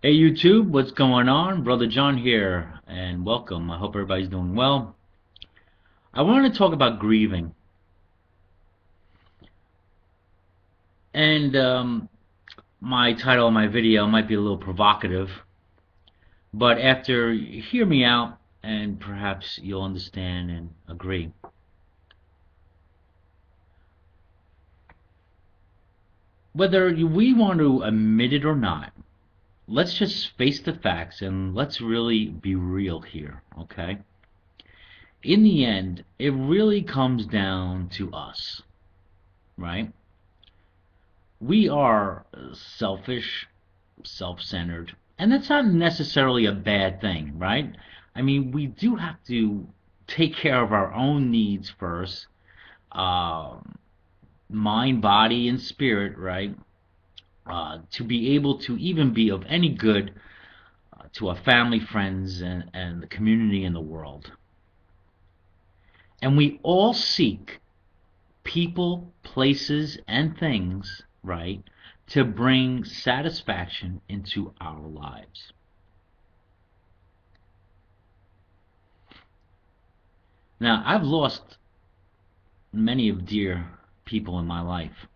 Hey YouTube, what's going on? Brother John here, and welcome. I hope everybody's doing well. I wanted to talk about grieving, and my title of my video might be a little provocative, but after you hear me out, and perhaps you'll understand and agree. Whether we want to admit it or not, let's just face the facts and let's really be real here, okay? In the end, it really comes down to us, right? We are selfish, self-centered, and that's not necessarily a bad thing, right? I mean, we do have to take care of our own needs first, um, mind, body, and spirit, right? To be able to even be of any good to our family, friends, and the community and the world. And we all seek people, places, and things, right, to bring satisfaction into our lives. Now, I've lost many of dear people in my life.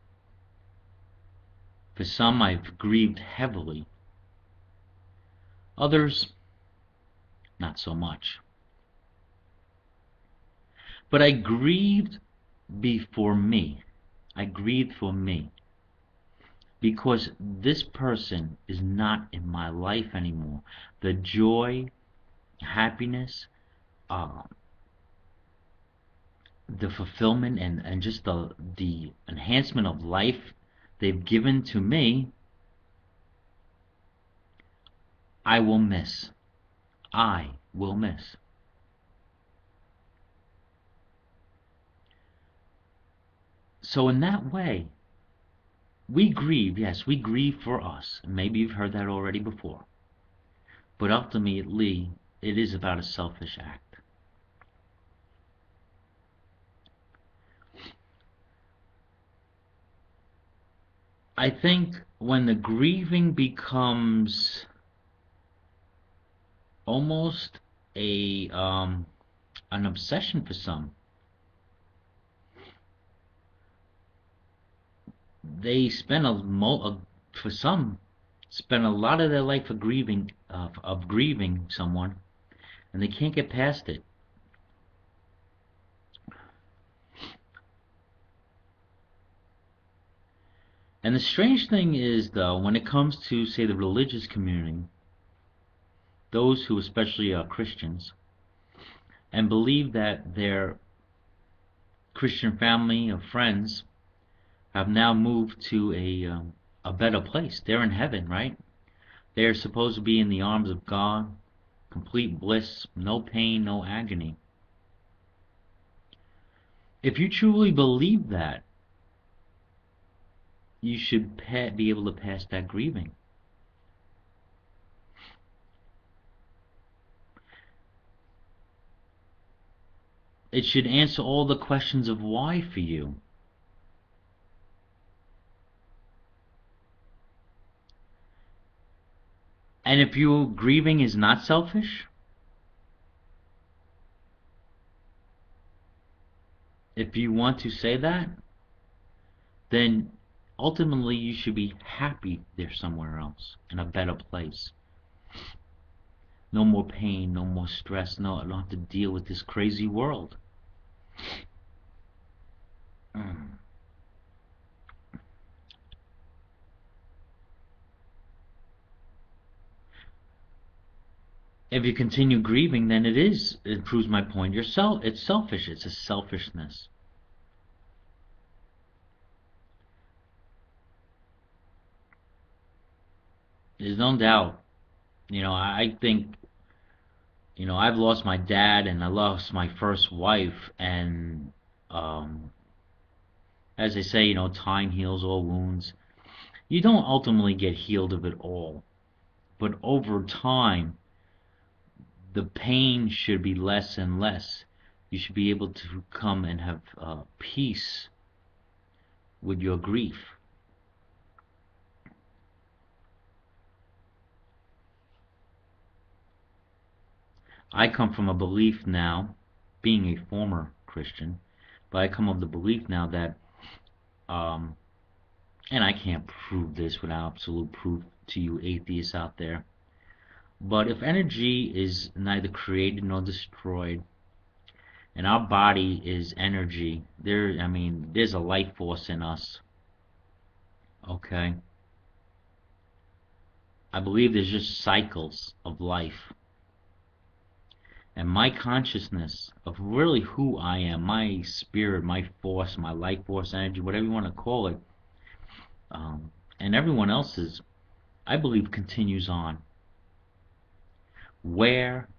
For some, I've grieved heavily. Others, not so much. But I grieved before me. I grieved for me. Because this person is not in my life anymore. The joy, happiness, uh, the fulfillment and just the enhancement of life they've given to me, I will miss. I will miss. So in that way, we grieve. Yes, we grieve for us. Maybe you've heard that already before. But ultimately, it is about a selfish act. I think when the grieving becomes almost a an obsession for some, they spend for some spend a lot of their life of grieving someone, and they can't get past it. And the strange thing is, though, when it comes to, say, the religious community, those who especially are Christians and believe that their Christian family or friends have now moved to a better place. They're in heaven, right? They are supposed to be in the arms of God, complete bliss, no pain, no agony. If you truly believe that, you should be able to pass that grieving. It should answer all the questions of why for you. And if your grieving is not selfish, if you want to say that, then ultimately you should be happy there somewhere else, in a better place. No more pain, no more stress, no, I don't have to deal with this crazy world. If you continue grieving, then it proves my point. It's selfish. It's a selfishness. There's no doubt. I think, I've lost my dad and I lost my first wife, and um, as they say, time heals all wounds. You don't ultimately get healed of it all, but over time, the pain should be less and less. You should be able to come and have peace with your grief. I come from a belief now, being a former Christian, but I come of the belief now that, um, and I can't prove this with absolute proof to you atheists out there, but if energy is neither created nor destroyed, and our body is energy, I mean, there's a life force in us, okay? I believe there's just cycles of life. And my consciousness of really who I am, my spirit, my force, my life force, energy, whatever you want to call it, and everyone else's, I believe continues on. Where?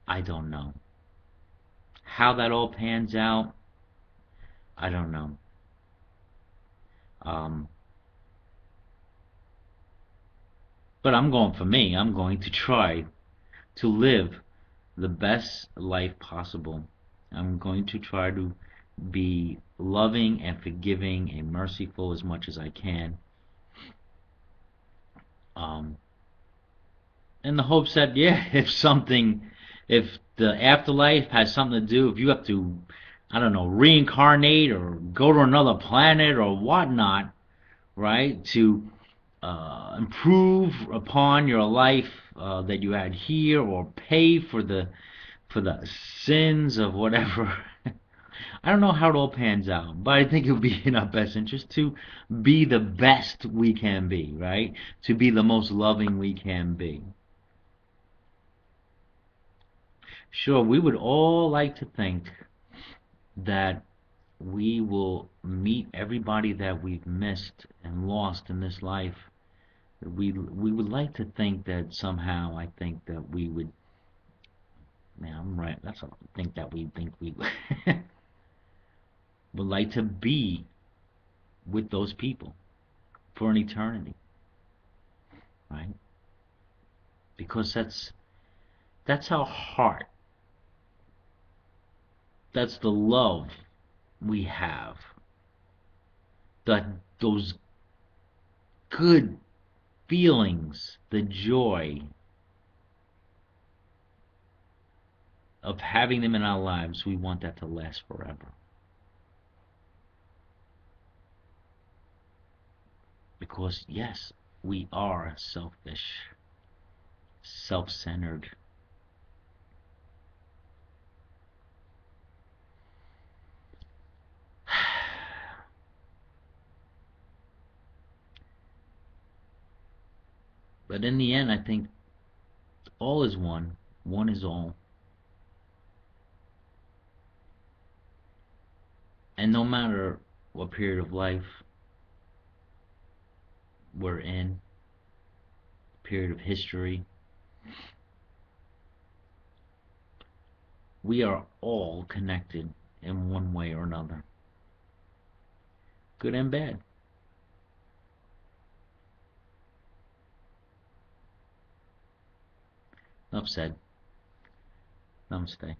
I don't know. How that all pans out? I don't know. Um, but I'm going for me. I'm going to try to live the best life possible. I'm going to try to be loving and forgiving and merciful as much as I can. Um, in the hopes that, yeah, if the afterlife has something to do, if you have to, I don't know, reincarnate or go to another planet or whatnot, right, to improve upon your life that you had here, or pay for the sins of whatever. I don't know how it all pans out, but I think it would be in our best interest to be the best we can be, right? To be the most loving we can be. Sure, we would all like to think that we will meet everybody that we've missed and lost in this life. We would like to think that somehow, I think that we would, man, I'm right, that's what I think we would like to be with those people for an eternity, right? Because that's our heart. That's the love we have. That those good feelings, the joy of having them in our lives, we want that to last forever. Because, yes, we are selfish, self-centered. But in the end, I think all is one, one is all. And no matter what period of life we're in, period of history, we are all connected in one way or another, good and bad. Enough said. Namaste.